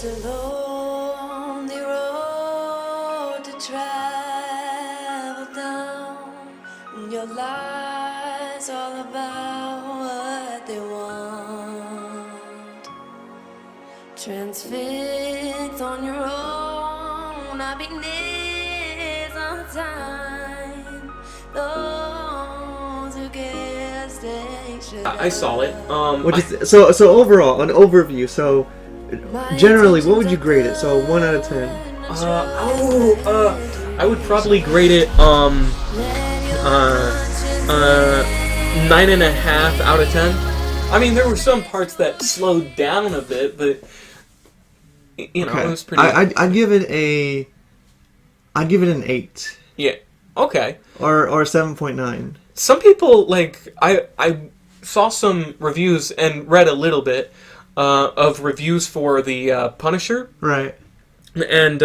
It's a lonely road to travel down. Your life's all about what they want. Transfixed on your own, I'll be near sometime. Those who get station. I saw it. So overall, an overview. So generally, what would you grade it? So 1 out of 10. I would probably grade it 9.5 out of 10. I mean, there were some parts that slowed down a bit, but it was pretty. I'd give it an 8. Yeah. Okay. Or 7.9. Some people I saw some reviews and read a little bit of reviews for the Punisher. Right. And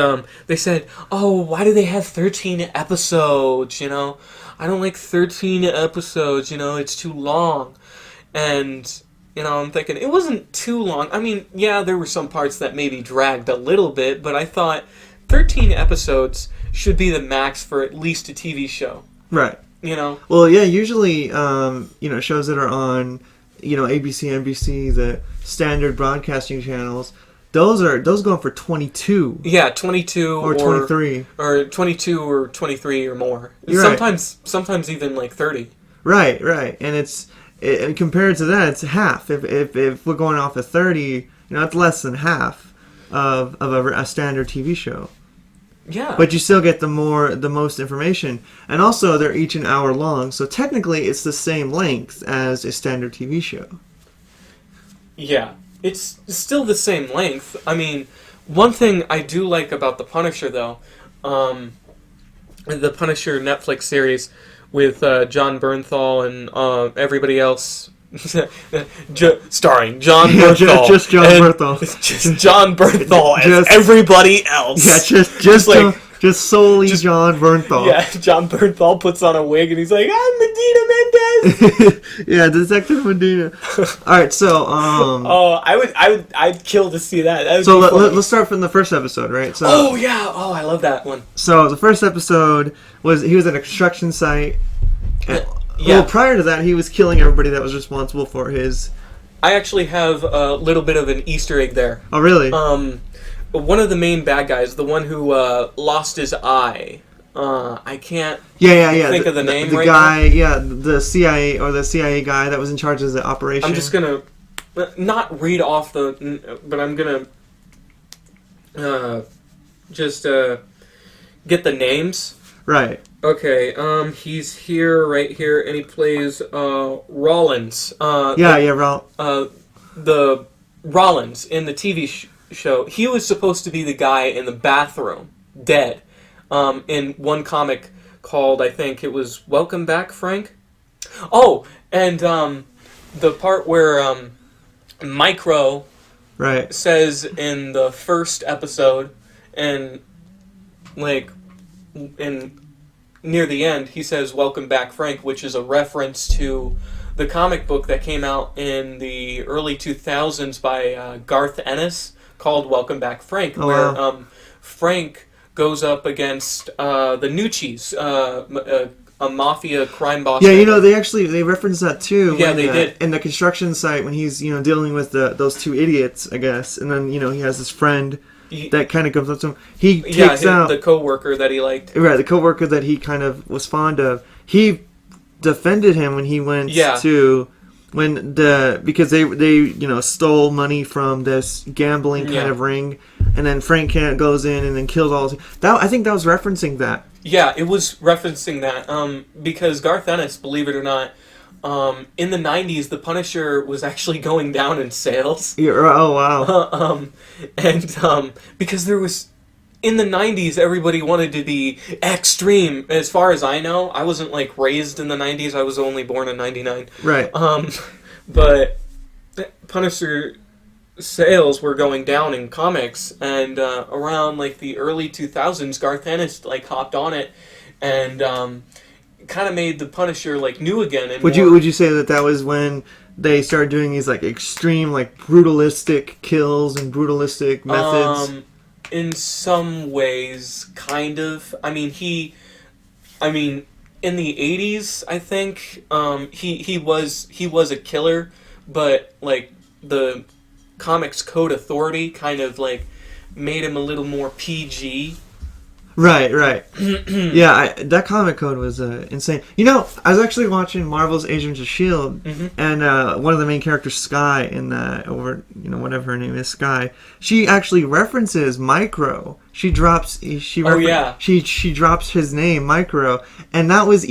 they said, "Oh, why do they have 13 episodes? I don't like 13 episodes. It's too long." And I'm thinking it wasn't too long. I mean, yeah, there were some parts that maybe dragged a little bit, but I thought 13 episodes should be the max for at least a TV show. Right. Well, yeah, usually, shows that are on, ABC, NBC, the standard broadcasting channels, those go on for 22. Yeah, 22 or 23. Or 22 or 23 or more. You're sometimes even 30. Right. And compared to that, it's half. If we're going off of 30, it's less than half of a standard TV show. Yeah. But you still get the most information. And also, they're each an hour long, so technically it's the same length as a standard TV show. Yeah. It's still the same length. I mean, one thing I do like about The Punisher, though, the Punisher Netflix series with Jon Bernthal and everybody else... starring Jon Bernthal. Just Jon Bernthal. Just Jon Bernthal as everybody else. Yeah, just solely Jon Bernthal. Yeah, Jon Bernthal puts on a wig and he's like, "I'm Medina Mendez." Yeah, Detective Medina. All right, so I'd kill to see that. So let's start from the first episode, right? So. Oh yeah, I love that one. So the first episode he was at a construction site. Yeah. Well, prior to that, he was killing everybody that was responsible for his... I actually have a little bit of an Easter egg there. Oh, really? One of the main bad guys, the one who lost his eye. I can't think of the name right guy, now. Yeah, the CIA guy that was in charge of the operation. I'm just going to not read off but I'm going to just get the names. Right. Okay, he's right here, and he plays Rollins. The Rollins in the TV show. He was supposed to be the guy in the bathroom, dead, in one comic called, I think it was Welcome Back, Frank? Oh, and the part where Micro says in the first episode, and near the end, he says, "Welcome back, Frank," which is a reference to the comic book that came out in the early 2000s by Garth Ennis called Welcome Back, Frank, where Frank goes up against the Nucci's, a mafia crime boss. Yeah, they referenced that too. Yeah, they did. In the construction site when he's, dealing with those two idiots, I guess. And then, he has his friend... that kind of comes up to him. He takes out the co-worker that he liked. Right, the co-worker that he kind of was fond of. He defended him when he went to because they stole money from this gambling kind of ring, and then Frank goes in and then kills all. I think that was referencing that. Yeah, it was referencing that because Garth Ennis, believe it or not. In the 90s, the Punisher was actually going down in sales. Yeah, oh, wow. Because there was... In the 90s, everybody wanted to be extreme. As far as I know, I wasn't, raised in the 90s. I was only born in 99. Right. But Punisher sales were going down in comics. And around, the early 2000s, Garth Ennis, hopped on it and... kind of made the Punisher new again. And would you say that was when they started doing these like extreme, like brutalistic kills and brutalistic methods? In some ways, kind of. I mean, in the 80s, I think, he was a killer, but, like, the Comics Code Authority kind of, like, made him a little more PG. Right. Yeah, that comic code was insane. You know, I was actually watching Marvel's Agents of S.H.I.E.L.D., and one of the main characters, Skye, in that, or, you know, whatever her name is, Skye, she actually references Micro. She drops she drops his name, Micro, and that was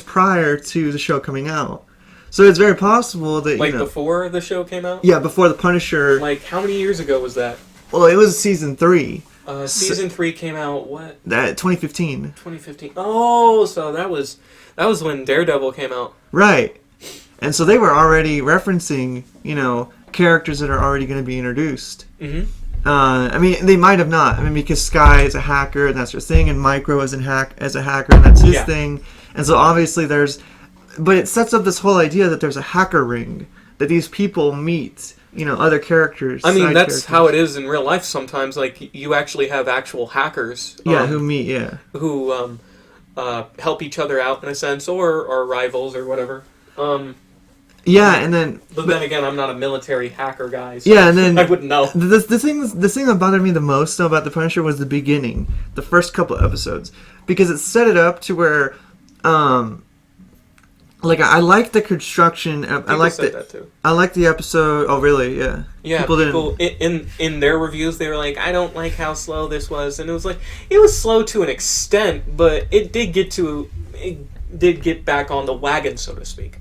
prior to the show coming out. So it's very possible that, like, before the show came out? Yeah, before the Punisher. Like, how many years ago was that? Well, it was season 3. Season 3 came out, what? That 2015. 2015. Oh, so that was when Daredevil came out. Right. And so they were already referencing, you know, characters that are already going to be introduced. Mm-hmm. I mean, they might have not. I mean, because Skye is a hacker, and that's her thing, and Micro is a hacker, and that's his thing. And so obviously but it sets up this whole idea that there's a hacker ring, that these people meet, you know, other characters. I mean, that's how it is in real life sometimes. Like, you actually have actual hackers. Who meet, Who help each other out, in a sense, or are rivals, or whatever. And then... But then again, I'm not a military hacker guy, so yeah, and then... I wouldn't know. The thing that bothered me the most, though, about The Punisher was the beginning. The first couple of episodes. Because it set it up to where... like, I like the construction. That too. I like the episode. Oh, really? Yeah. Yeah. People in their reviews, they were like, "I don't like how slow this was," and it was like, it was slow to an extent, but it did get back on the wagon, so to speak.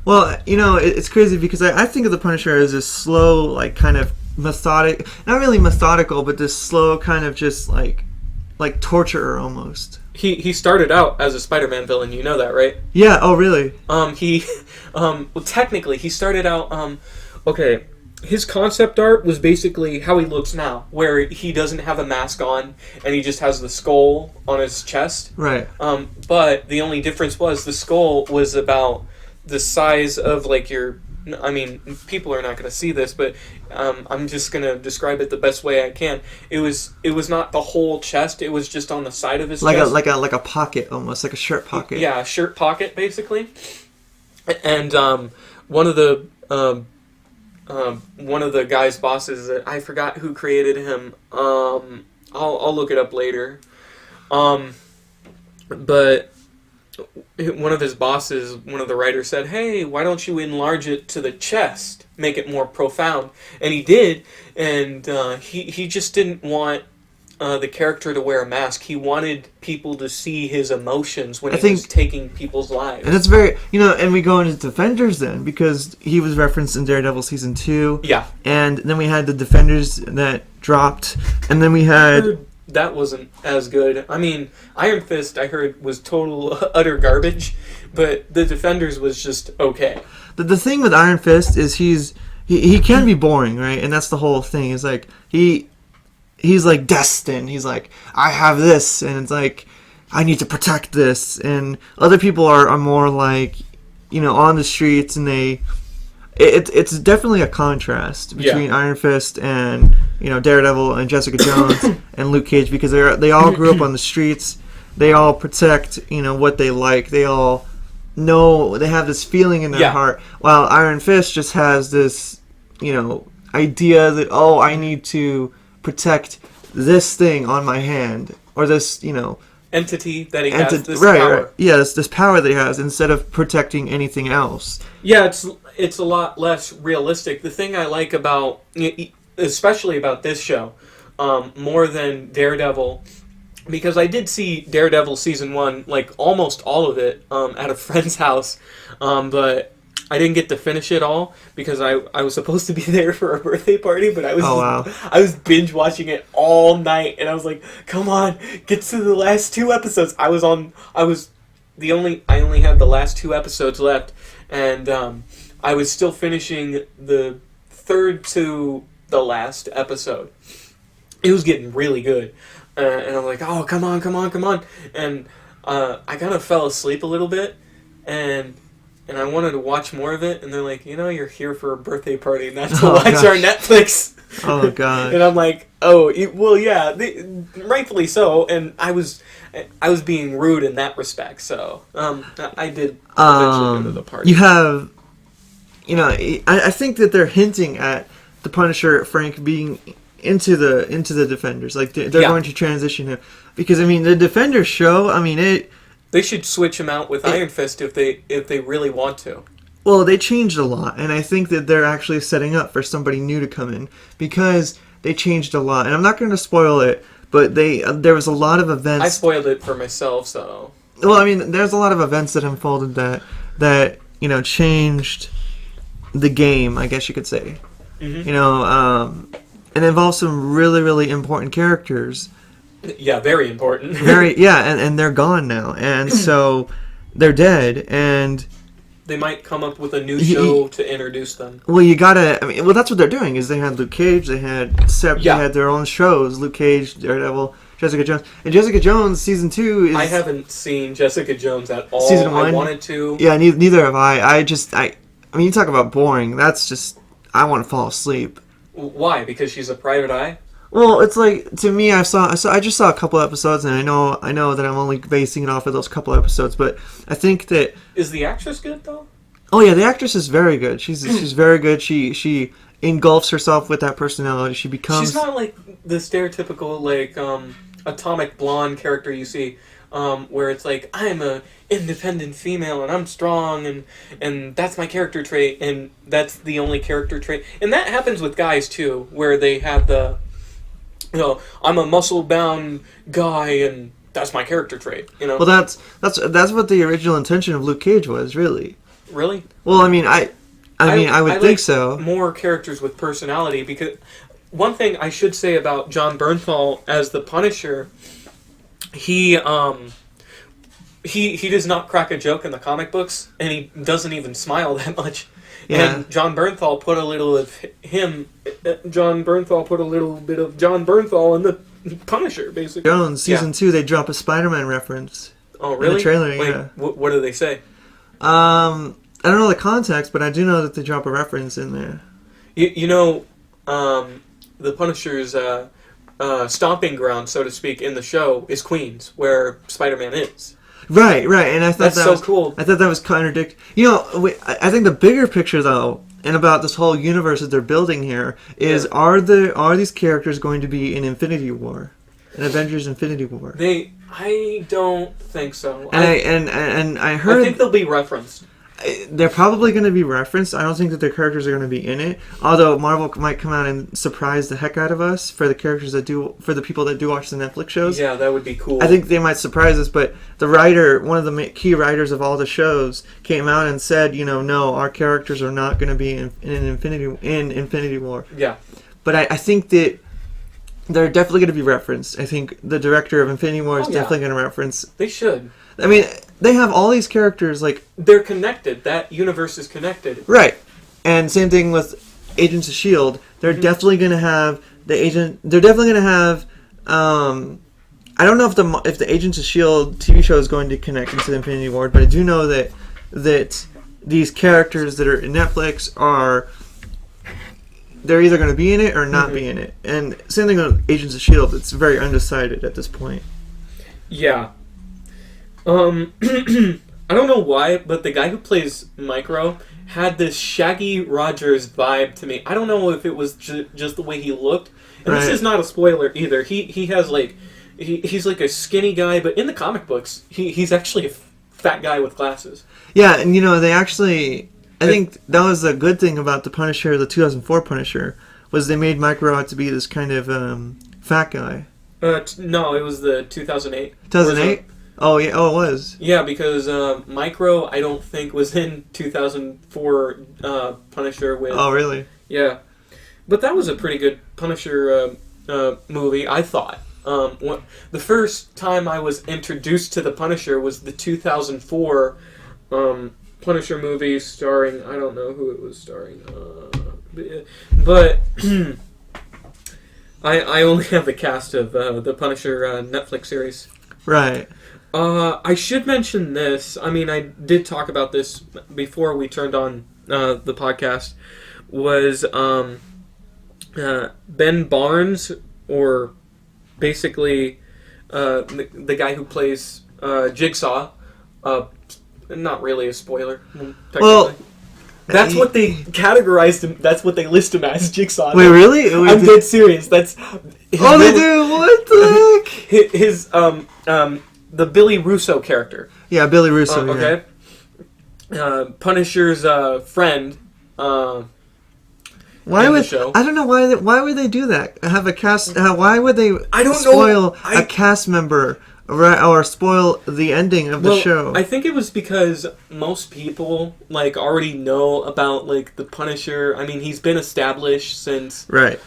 Well, you know, it's crazy because I think of the Punisher as this slow, like, kind of methodic, not really methodical, but this slow kind of just like torturer almost. He started out as a Spider-Man villain, you know that, right? Yeah, oh really? Well, technically, he started out, okay, his concept art was basically how he looks now, where he doesn't have a mask on, and he just has the skull on his chest. Right. But the only difference was the skull was about the size of, like, your... I mean, people are not going to see this, but I'm just going to describe it the best way I can. It was not the whole chest. It was just on the side of his chest. Like a pocket, almost like a shirt pocket. Yeah, a shirt pocket, basically. And one of the guy's bosses, I forgot who created him. I'll look it up later. But one of his bosses, one of the writers said, "Hey, why don't you enlarge it to the chest, make it more profound?" And he did, and he just didn't want the character to wear a mask. He wanted people to see his emotions when he was taking people's lives. And that's very, you know, and we go into Defenders then, because he was referenced in Daredevil Season 2. Yeah. And then we had the Defenders that dropped, and then we had... That wasn't as good. I mean, Iron Fist, I heard, was total, utter garbage, but the Defenders was just okay. The thing with Iron Fist is he can be boring, right? And that's the whole thing. It's like, he's like destined. He's like, I have this, and it's like, I need to protect this. And other people are more like, you know, on the streets, and it's definitely a contrast between Iron Fist and, you know, Daredevil and Jessica Jones and Luke Cage, because they all grew up on the streets. They all protect, you know, what they like. They all know, they have this feeling in their heart. While Iron Fist just has this, you know, idea that, oh, I need to protect this thing on my hand, or this, you know, entity that he has, this power. Right. Yeah, this power that he has, instead of protecting anything else. Yeah, it's a lot less realistic. The thing I like about, especially about this show, more than Daredevil, because I did see Daredevil Season 1, like, almost all of it, at a friend's house, but I didn't get to finish it all, because I was supposed to be there for a birthday party, but I was binge watching it all night, and I was like, come on, get to the last 2 episodes. I only had the last 2 episodes left, and I was still finishing the third to the last episode. It was getting really good, and I'm like, oh, come on, and I kind of fell asleep a little bit, and and I wanted to watch more of it, and they're like, you're here for a birthday party, and that's to watch our Netflix. Oh, God. And I'm like, well, yeah, rightfully so, and I was being rude in that respect, so I did eventually go to the party. You have, I think that they're hinting at the Punisher, Frank, being into the Defenders. Like, they're going to transition him. Because, the Defenders show, They should switch him out with Iron Fist if they really want to. Well, they changed a lot, and I think that they're actually setting up for somebody new to come in because they changed a lot. And I'm not going to spoil it, but there was a lot of events. I spoiled it for myself, so. Well, there's a lot of events that unfolded that changed the game, I guess you could say. Mm-hmm. And involved some really, really important characters. Yeah, very important. And they're gone now, and so they're dead, and they might come up with a new show to introduce them. Well, you gotta. That's what they're doing. Is they had Luke Cage, they had they had their own shows. Luke Cage, Daredevil, Jessica Jones, and Jessica Jones season 2 is. I haven't seen Jessica Jones at all. Season 1. I wanted to. Yeah, neither have I. You talk about boring. That's just. I want to fall asleep. Why? Because she's a private eye. Well, it's like, to me, I just saw a couple episodes, and I know that I'm only basing it off of those couple episodes, but I think that... Is the actress good, though? Oh, yeah, the actress is very good. She's very good. She engulfs herself with that personality. She becomes... She's not like the stereotypical, atomic blonde character you see, where it's like, I'm a independent female, and I'm strong, and that's my character trait, and that's the only character trait. And that happens with guys, too, where they have the... I'm a muscle-bound guy, and that's my character trait. Well, that's what the original intention of Luke Cage was, really. Really? Well, I would think so. More characters with personality, because one thing I should say about Jon Bernthal as the Punisher, he does not crack a joke in the comic books, and he doesn't even smile that much. Yeah. And Jon Bernthal put a little of him. Jon Bernthal put a little bit of Jon Bernthal in the Punisher, basically. Jones season 2, they drop a Spider-Man reference. Oh, really? In the trailer, Wait, yeah. What do they say? I don't know the context, but I do know that they drop a reference in there. The Punisher's stomping ground, so to speak, in the show is Queens, where Spider-Man is. Right, and I thought that was cool. I thought that was contradictory. I think the bigger picture, though, and about this whole universe that they're building here, is are these characters going to be in Infinity War, in Avengers Infinity War? I don't think so. And I heard. I think they'll be referenced. They're probably going to be referenced. I don't think that their characters are going to be in it. Although Marvel might come out and surprise the heck out of us for the people that do watch the Netflix shows. Yeah, that would be cool. I think they might surprise us. But the writer, one of the key writers of all the shows, came out and said, no, our characters are not going to be in Infinity War. Yeah. But I think that they're definitely going to be referenced. I think the director of Infinity War is definitely going to reference. They should. They have all these characters, they're connected. That universe is connected. Right. And same thing with Agents of S.H.I.E.L.D. They're definitely going to have they're definitely going to have, I don't know if the Agents of S.H.I.E.L.D. TV show is going to connect into the Infinity War, but I do know that these characters that are in Netflix they're either going to be in it or not be in it. And same thing with Agents of S.H.I.E.L.D. It's very undecided at this point. Yeah. I don't know why, but the guy who plays Micro had this Shaggy Rogers vibe to me. I don't know if it was just the way he looked. And This is not a spoiler either. He has he's like a skinny guy, but in the comic books, he's actually a fat guy with glasses. Yeah, and they actually, I think that was a good thing about the Punisher, the 2004 Punisher, was they made Micro out to be this kind of fat guy. No, it was the 2008. 2008? Oh, yeah. Oh, it was. Yeah, because Micro, I don't think, was in 2004 Punisher with... Oh, really? Yeah. But that was a pretty good Punisher movie, I thought. The first time I was introduced to the Punisher was the 2004 Punisher movie starring... I don't know who it was starring. But I only have the cast of the Punisher Netflix series. Right. I should mention this. I mean, I did talk about this before we turned on the podcast. Was Ben Barnes, or basically the guy who plays Jigsaw. Not really a spoiler. Well, that's what they categorized him. That's what they list him as, Jigsaw. Wait, really? I'm dead serious. That's they do. What the heck? His the Billy Russo character. Yeah, Billy Russo. Okay. Yeah. Punisher's friend. Why would I don't know why would they do that? Have a cast? Why would they? I don't spoil a cast member or spoil the ending of the show? I think it was because most people like already know about like the Punisher. I mean, he's been established since right.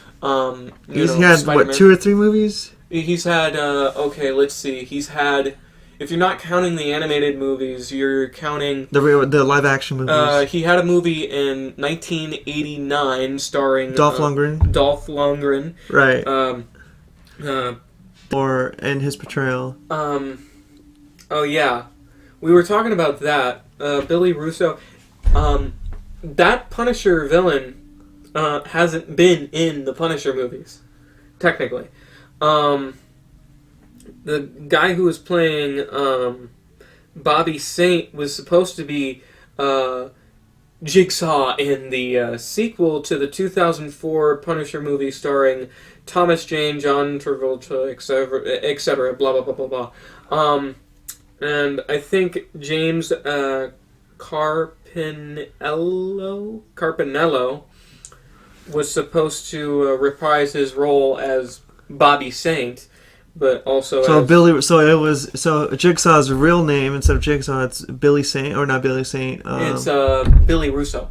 He's had Spider-Man. what, 2 or 3 movies? He's had okay. Let's see. He's had. If you're not counting the animated movies, you're counting the live action movies. He had a movie in 1989 starring Dolph Lundgren. Dolph Lundgren, right? And his portrayal. Oh yeah, we were talking about that. Billy Russo. That Punisher villain hasn't been in the Punisher movies, technically. The guy who was playing Bobby Saint was supposed to be Jigsaw in the sequel to the 2004 Punisher movie starring Thomas Jane, John Travolta, etc. Blah blah blah blah blah. And I think James Carpinello was supposed to reprise his role as Bobby Saint. But also, Jigsaw's real name instead of Jigsaw, it's Billy Saint, or not Billy Saint. It's Billy Russo,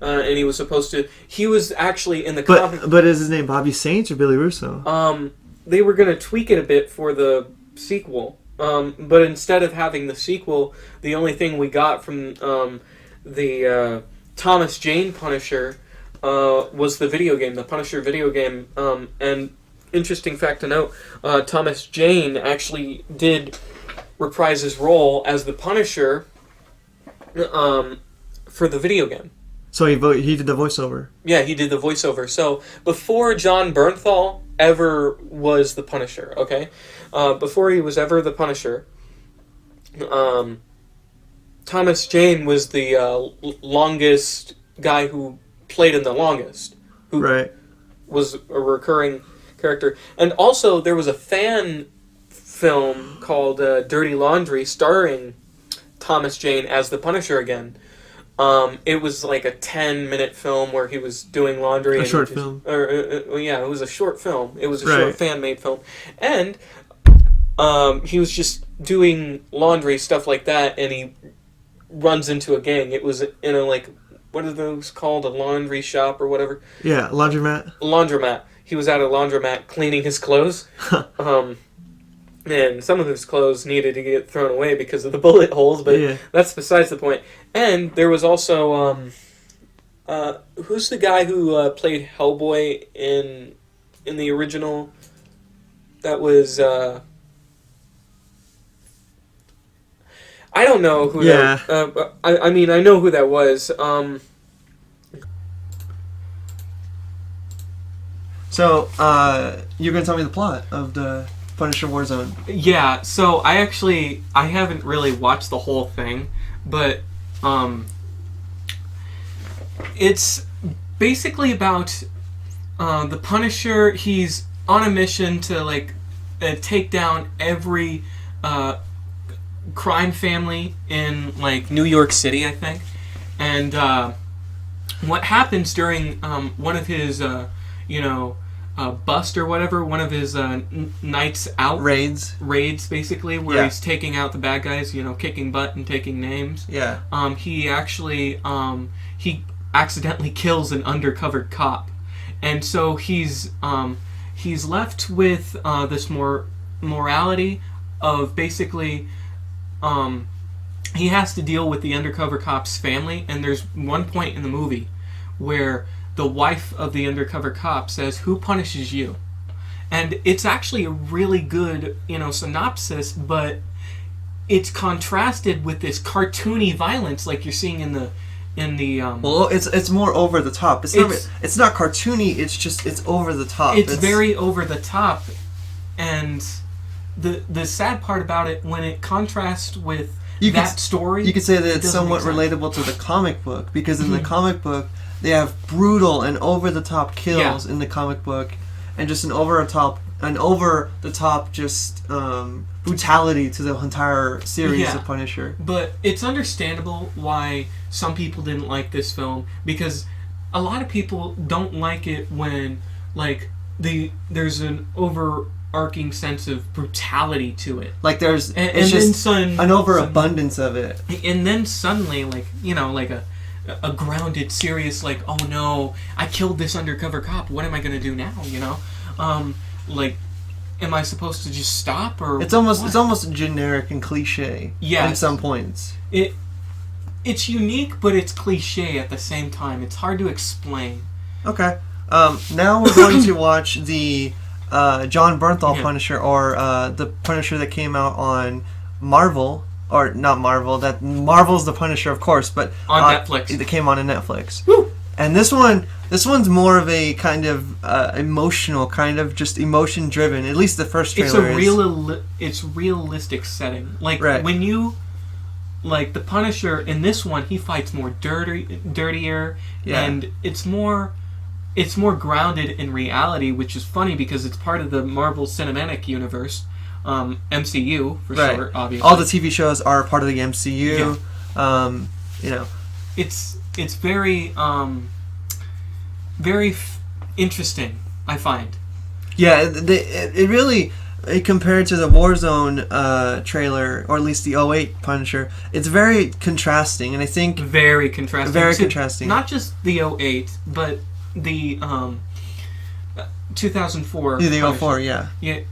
and he was supposed to. He was actually in the. But is his name Bobby Saint or Billy Russo? They were going to tweak it a bit for the sequel, but instead of having the sequel, the only thing we got from the Thomas Jane Punisher was the video game, the Punisher video game, and. Interesting fact to note, Thomas Jane actually did reprise his role as the Punisher for the video game. So he did the voiceover? Yeah, he did the voiceover. So before Jon Bernthal ever was the Punisher, okay? Before he was ever the Punisher, Thomas Jane was the longest guy who played in the longest. Who right. was a recurring character. And also there was a fan film called Dirty Laundry starring Thomas Jane as the Punisher again. It was like a 10-minute film where he was doing laundry. A short film. Yeah, it was a short film. It was a right. short fan-made film. And he was just doing laundry, stuff like that, and he runs into a gang. It was in a, like, what are those called? A laundry shop or whatever? Yeah, laundromat. Laundromat. He was at a laundromat cleaning his clothes. And some of his clothes needed to get thrown away because of the bullet holes, but that's besides the point. And there was also, who's the guy who played Hellboy in the original? That was, I don't know who that, I mean, I know who that was. So, you're going to tell me the plot of the Punisher Warzone. Yeah, so I haven't really watched the whole thing, but it's basically about the Punisher. He's on a mission to like take down every crime family in like New York City, I think. And what happens during one of his bust or whatever, one of his nights out. Raids, basically, where he's taking out the bad guys, kicking butt and taking names. Yeah. He actually, he accidentally kills an undercover cop. And so he's left with this morality of basically, he has to deal with the undercover cop's family, and there's one point in the movie where the wife of the undercover cop says, "Who punishes you?" And it's actually a really good, synopsis, but it's contrasted with this cartoony violence like you're seeing in the well, it's more over the top. It's not cartoony. It's over the top. It's very over the top, and the sad part about it, when it contrasts with story, you could say that it's somewhat relatable to the comic book, because in the comic book they have brutal and over the top kills in the comic book, and just an over the top just brutality to the entire series of Punisher. But it's understandable why some people didn't like this film, because a lot of people don't like it when like there's an overarching sense of brutality to it. Like there's an overabundance of it. And then suddenly, like, you know, like a grounded, serious, like, oh no, I killed this undercover cop. What am I gonna do now? You know, like, am I supposed to just stop, or it's almost generic and cliche. Yeah, at some points. It's unique, but it's cliche at the same time. It's hard to explain. Okay. Now we're going to watch the Jon Bernthal Punisher, or the Punisher that came out on Marvel, or not Marvel. That Marvel's the Punisher, of course, but on Netflix. It came on Netflix. Woo! And this one's more of a kind of emotional, kind of just emotion driven. At least the first trailer it's realistic setting. Like when you. Like the Punisher in this one, he fights more dirtier, and it's more grounded in reality, which is funny because it's part of the Marvel Cinematic Universe, MCU for short, obviously. All the TV shows are part of the MCU. Yeah. You know, it's very interesting, I find. Yeah, it really. Compared to the Warzone trailer, or at least the 2008 Punisher, it's very contrasting, and I think... Very contrasting. Very contrasting. Not just the 2008, but the 2004 The Punisher. 04, yeah. Yeah.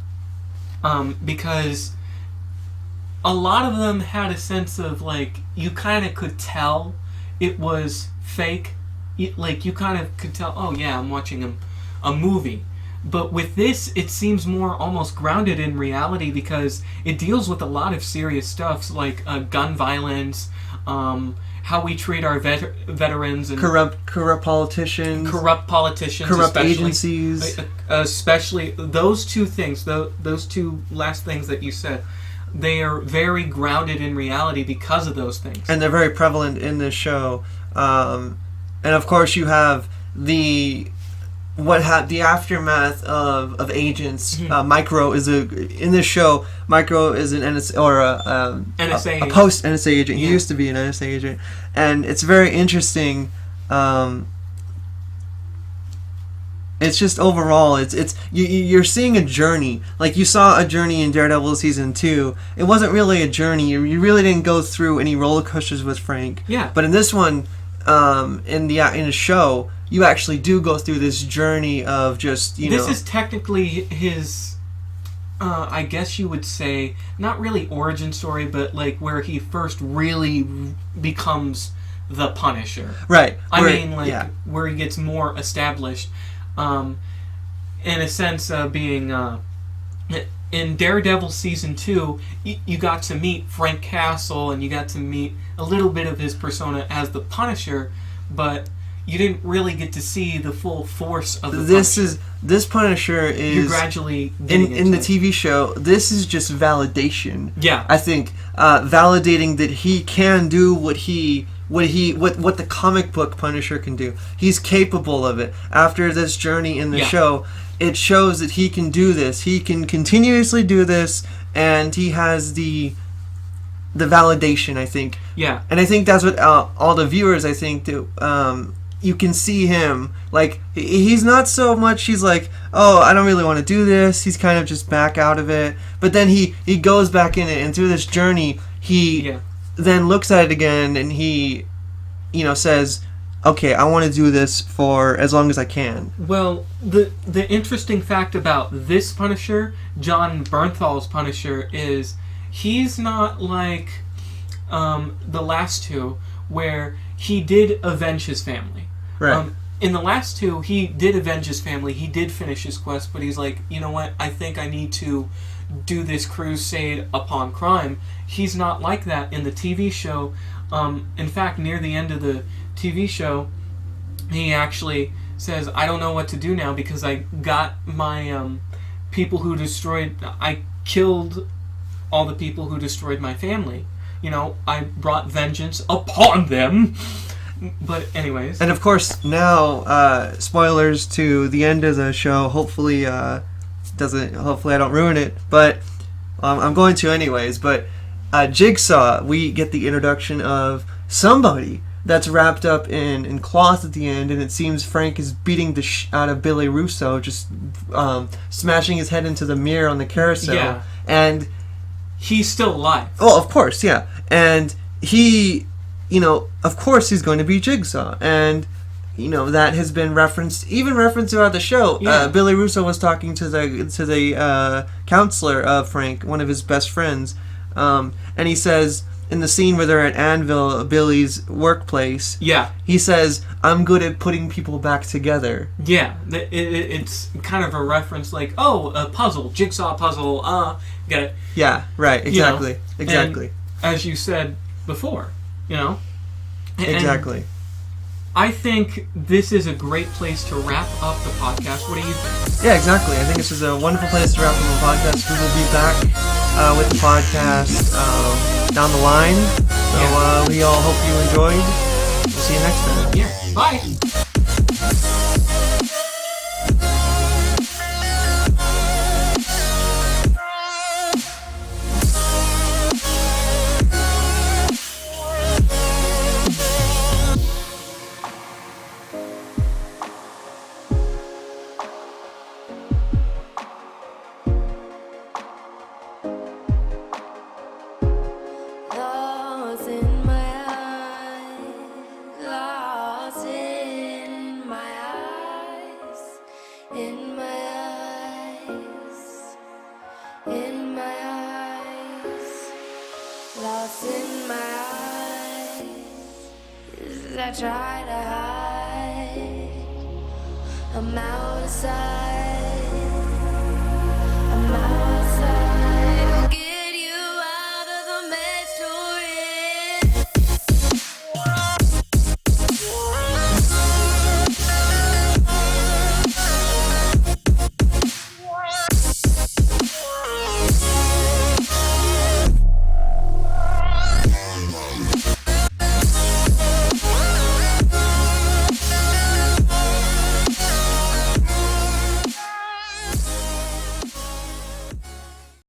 Because a lot of them had a sense of, like, you kind of could tell it was fake. Like, you kind of could tell, oh yeah, I'm watching a movie. But with this, it seems more almost grounded in reality, because it deals with a lot of serious stuff, like gun violence, how we treat our veterans, and corrupt politicians, corrupt agencies, especially those two things. Those two last things that you said, they are very grounded in reality because of those things, and they're very prevalent in this show. And of course, you have the aftermath of agents. Micro is in this show. Micro is an NSA or NSA a post NSA agent. He used to be an NSA agent, and it's very interesting. It's just overall, you're seeing a journey. Like you saw a journey in Daredevil season 2. It wasn't really a journey. You really didn't go through any roller coasters with Frank. Yeah. But in this one, in the show, you actually do go through this journey of just, This is technically his, I guess you would say, not really origin story, but like where he first really becomes the Punisher. Right. Where he gets more established. In a sense, being in Daredevil season 2, you got to meet Frank Castle, and you got to meet a little bit of his persona as the Punisher, but you didn't really get to see the full force of the Punisher. This Punisher is... You're gradually in the TV show, this is just validation. Yeah. I think validating that he can do what the comic book Punisher can do. He's capable of it. After this journey in the show, it shows that he can do this. He can continuously do this, and he has the validation, I think. Yeah. And I think that's what all the viewers, I think, do. You can see him, like, he's not so much, he's like, oh, I don't really want to do this. He's kind of just back out of it. But then he goes back in it, and through this journey, he then looks at it again, and he, says, okay, I want to do this for as long as I can. Well, the interesting fact about this Punisher, Jon Bernthal's Punisher, is he's not like the last two, where he did avenge his family. Right. In the last two, he did avenge his family. He did finish his quest, but he's like, you know what? I think I need to do this crusade upon crime. He's not like that in the TV show. In fact, near the end of the TV show, he actually says, I don't know what to do now because I got my people who I killed all the people who destroyed my family. You know, I brought vengeance upon them. But anyways. And of course, now, spoilers to the end of the show. Hopefully I don't ruin it. But I'm going to anyways. But Jigsaw, we get the introduction of somebody that's wrapped up in cloth at the end, and it seems Frank is beating the out of Billy Russo, just smashing his head into the mirror on the carousel. Yeah. And he's still alive. Oh, of course, yeah. And he, of course he's going to be Jigsaw. And, that has been referenced throughout the show. Yeah. Billy Russo was talking to the counselor of Frank, one of his best friends, and he says, in the scene where they're at Anvil, Billy's workplace, yeah, he says, I'm good at putting people back together. Yeah, it's kind of a reference like, a puzzle, jigsaw puzzle, get it? Yeah, right, exactly, exactly. And as you said before, exactly. I think this is a great place to wrap up the podcast. What do you think? Yeah, exactly. I think this is a wonderful place to wrap up the podcast. We will be back with the podcast down the line. So we all hope you enjoyed. We'll see you next time. Yeah, bye. Lost in my eyes, lost in my eyes, in my eyes, in my eyes, lost in my eyes, as I try to hide, I'm outside, I'm outside.